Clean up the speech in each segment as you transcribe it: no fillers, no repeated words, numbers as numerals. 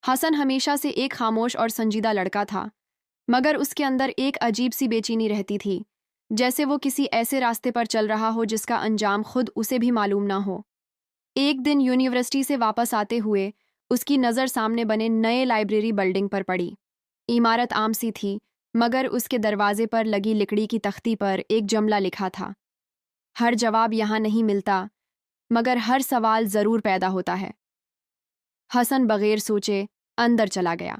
हसन हमेशा से एक खामोश और संजीदा लड़का था, मगर उसके अंदर एक अजीब सी बेचैनी रहती थी, जैसे वो किसी ऐसे रास्ते पर चल रहा हो जिसका अंजाम खुद उसे भी मालूम ना हो। एक दिन यूनिवर्सिटी से वापस आते हुए उसकी नज़र सामने बने नए लाइब्रेरी बिल्डिंग पर पड़ी। इमारत आम सी थी, मगर उसके दरवाजे पर लगी लकड़ी की तख्ती पर एक जुमला लिखा था, हर जवाब यहाँ नहीं मिलता, मगर हर सवाल ज़रूर पैदा होता है। हसन बगैर सोचे अंदर चला गया।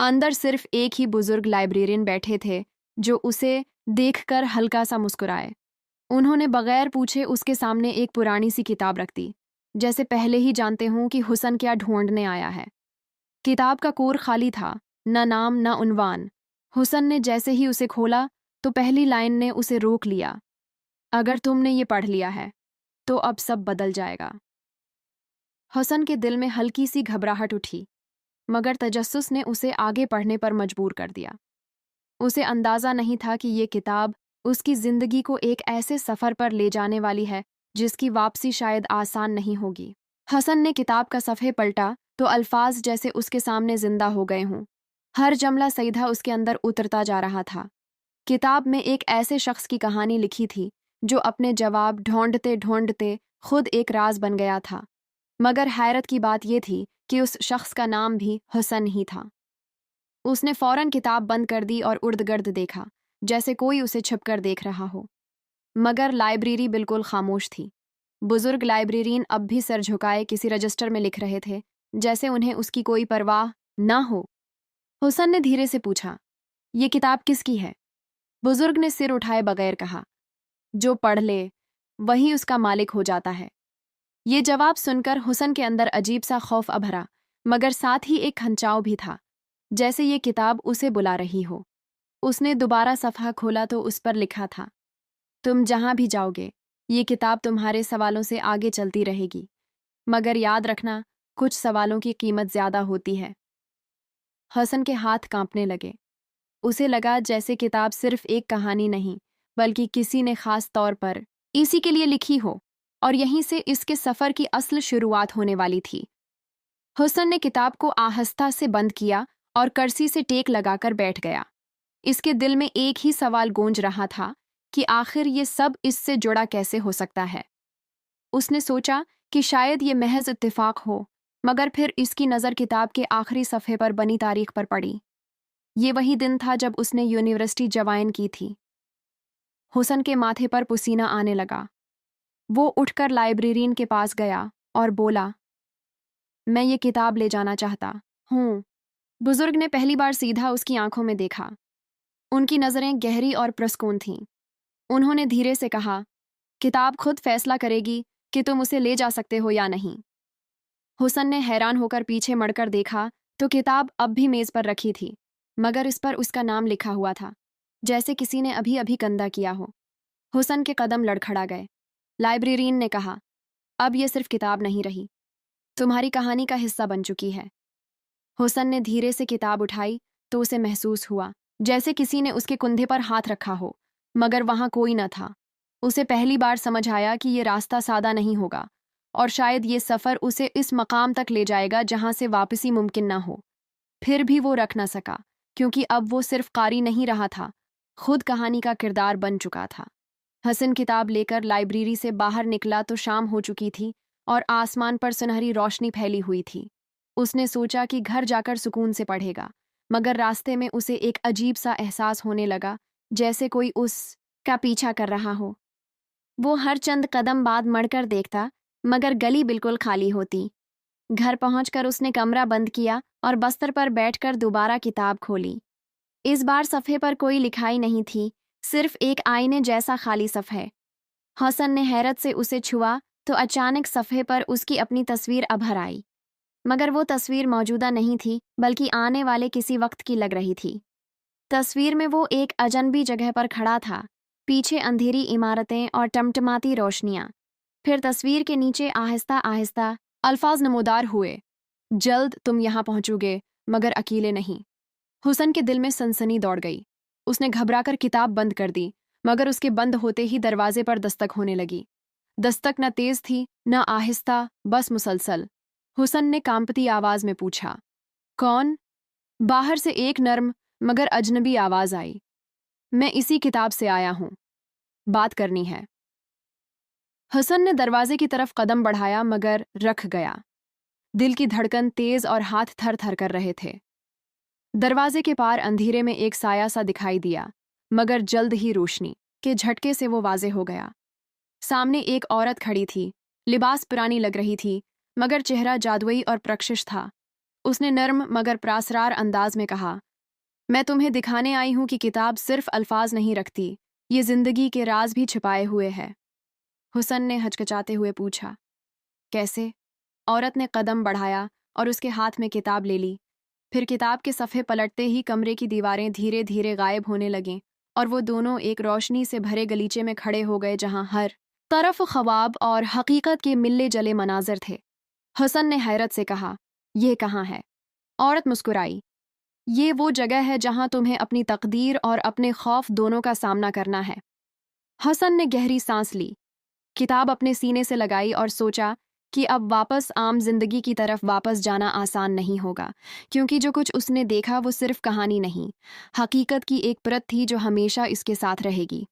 अंदर सिर्फ एक ही बुजुर्ग लाइब्रेरियन बैठे थे, जो उसे देखकर हल्का सा मुस्कुराए। उन्होंने बगैर पूछे उसके सामने एक पुरानी सी किताब रख दी, जैसे पहले ही जानते हों कि हुसन क्या ढूंढने आया है। किताब का कोर खाली था, न नाम न उन्वान। हुसन ने जैसे ही उसे खोला तो पहली लाइन ने उसे रोक लिया, अगर तुमने ये पढ़ लिया है तो अब सब बदल जाएगा। हुसन के दिल में हल्की सी घबराहट उठी, मगर तजस्सुस ने उसे आगे पढ़ने पर मजबूर कर दिया। उसे अंदाज़ा नहीं था कि ये किताब उसकी ज़िंदगी को एक ऐसे सफ़र पर ले जाने वाली है जिसकी वापसी शायद आसान नहीं होगी। हसन ने किताब का सफ़े पलटा तो अल्फाज जैसे उसके सामने जिंदा हो गए हों। हर जमला सीधा उसके अंदर उतरता जा रहा था। किताब में एक ऐसे शख्स की कहानी लिखी थी जो अपने जवाब ढूंढते ढूंढते खुद एक राज बन गया था। मगर हैरत की बात यह थी कि उस शख्स का नाम भी हुसन ही था। उसने फौरन किताब बंद कर दी और उर्द-गिर्द देखा, जैसे कोई उसे छिपकर देख रहा हो। मगर लाइब्रेरी बिल्कुल खामोश थी। बुजुर्ग लाइब्रेरियन अब भी सर झुकाए किसी रजिस्टर में लिख रहे थे, जैसे उन्हें उसकी कोई परवाह ना हो। हुसन ने धीरे से पूछा, ये किताब किसकी है? बुजुर्ग ने सिर उठाए बगैर कहा, जो पढ़ ले वही उसका मालिक हो जाता है। ये जवाब सुनकर हुसन के अंदर अजीब सा खौफ अभरा, मगर साथ ही एक खंचाव भी था, जैसे ये किताब उसे बुला रही हो। उसने दोबारा सफ़ा खोला तो उस पर लिखा था, तुम जहाँ भी जाओगे ये किताब तुम्हारे सवालों से आगे चलती रहेगी, मगर याद रखना कुछ सवालों की कीमत ज़्यादा होती है। हसन के हाथ कांपने लगे। उसे लगा जैसे किताब सिर्फ एक कहानी नहीं, बल्कि किसी ने खास तौर पर इसी के लिए लिखी हो, और यहीं से इसके सफ़र की असल शुरुआत होने वाली थी। हुसन ने किताब को आहिस्ता से बंद किया और कुर्सी से टेक लगाकर बैठ गया। इसके दिल में एक ही सवाल गूंज रहा था कि आखिर ये सब इससे जुड़ा कैसे हो सकता है। उसने सोचा कि शायद ये महज इत्तेफाक हो, मगर फिर इसकी नज़र किताब के आखिरी सफ़े पर बनी तारीख पर पड़ी। ये वही दिन था जब उसने यूनिवर्सिटी ज्वाइन की थी। हुसन के माथे पर पसीना आने लगा। वो उठकर लाइब्रेरियन के पास गया और बोला, मैं ये किताब ले जाना चाहता हूँ। बुजुर्ग ने पहली बार सीधा उसकी आंखों में देखा। उनकी नज़रें गहरी और प्रस्कून थीं। उन्होंने धीरे से कहा, किताब खुद फैसला करेगी कि तुम उसे ले जा सकते हो या नहीं। हुसन ने हैरान होकर पीछे मुड़कर देखा तो किताब अब भी मेज़ पर रखी थी, मगर इस पर उसका नाम लिखा हुआ था, जैसे किसी ने अभी अभी कंधा किया हो। हुसन के कदम लड़खड़ा गए। लाइब्रेरियन ने कहा, अब यह सिर्फ किताब नहीं रही, तुम्हारी कहानी का हिस्सा बन चुकी है। हुसन ने धीरे से किताब उठाई तो उसे महसूस हुआ जैसे किसी ने उसके कुंधे पर हाथ रखा हो, मगर वहां कोई न था। उसे पहली बार समझ आया कि ये रास्ता सादा नहीं होगा, और शायद ये सफ़र उसे इस मकाम तक ले जाएगा जहां से वापसी मुमकिन ना हो। फिर भी वो रख न सका, क्योंकि अब वो सिर्फ कारी नहीं रहा था, खुद कहानी का किरदार बन चुका था। हसन किताब लेकर लाइब्रेरी से बाहर निकला तो शाम हो चुकी थी और आसमान पर सुनहरी रोशनी फैली हुई थी। उसने सोचा कि घर जाकर सुकून से पढ़ेगा, मगर रास्ते में उसे एक अजीब सा एहसास होने लगा, जैसे कोई उसका पीछा कर रहा हो। वो हर चंद कदम बाद मुड़कर देखता, मगर गली बिल्कुल खाली होती। घर पहुंचकर उसने कमरा बंद किया और बस्तर पर बैठकर दोबारा किताब खोली। इस बार सफ़े पर कोई लिखाई नहीं थी, सिर्फ एक आईने जैसा खाली सफ़े। हसन ने हैरत से उसे छुआ तो अचानक सफ़े पर उसकी अपनी तस्वीर अभर आई, मगर वो तस्वीर मौजूदा नहीं थी, बल्कि आने वाले किसी वक्त की लग रही थी। तस्वीर में वो एक अजनबी जगह पर खड़ा था, पीछे अंधेरी इमारतें और टमटमाती रोशनियां। फिर तस्वीर के नीचे आहिस्ता आहिस्ता अल्फाज नमूदार हुए, जल्द तुम यहाँ पहुंचोगे, मगर अकेले नहीं। हुसन के दिल में सनसनी दौड़ गई। उसने घबराकर किताब बंद कर दी, मगर उसके बंद होते ही दरवाजे पर दस्तक होने लगी। दस्तक न तेज थी न आहिस्ता, बस मुसलसल। हुसन ने कांपती आवाज में पूछा, कौन? बाहर से एक नर्म मगर अजनबी आवाज आई। मैं इसी किताब से आया हूं, बात करनी है। हसन ने दरवाजे की तरफ कदम बढ़ाया मगर रख गया। दिल की धड़कन तेज और हाथ थर थर कर रहे थे। दरवाजे के पार अंधेरे में एक साया सा दिखाई दिया, मगर जल्द ही रोशनी के झटके से वो वाजे हो गया। सामने एक औरत खड़ी थी। लिबास पुरानी लग रही थी, मगर चेहरा जादुई और प्रक्षिश था। उसने नर्म मगर प्रासरार अंदाज में कहा, मैं तुम्हें दिखाने आई हूं कि किताब सिर्फ अल्फाज नहीं रखती, ये जिंदगी के राज भी छिपाए हुए है। हुसन ने हचकचाते हुए पूछा, कैसे? औरत ने कदम बढ़ाया और उसके हाथ में किताब ले ली। फिर किताब के सफ़े पलटते ही कमरे की दीवारें धीरे धीरे गायब होने लगीं और वो दोनों एक रोशनी से भरे गलीचे में खड़े हो गए जहां हर तरफ ख्वाब और हकीकत के मिलने जले मनाजर थे। हसन ने हैरत से कहा, यह कहाँ है? औरत मुस्कुराई, ये वो जगह है जहां तुम्हें अपनी तकदीर और अपने खौफ दोनों का सामना करना है। हसन ने गहरी सांस ली, किताब अपने सीने से लगाई और सोचा कि अब वापस आम जिंदगी की तरफ वापस जाना आसान नहीं होगा, क्योंकि जो कुछ उसने देखा वो सिर्फ कहानी नहीं, हकीकत की एक परत थी जो हमेशा इसके साथ रहेगी।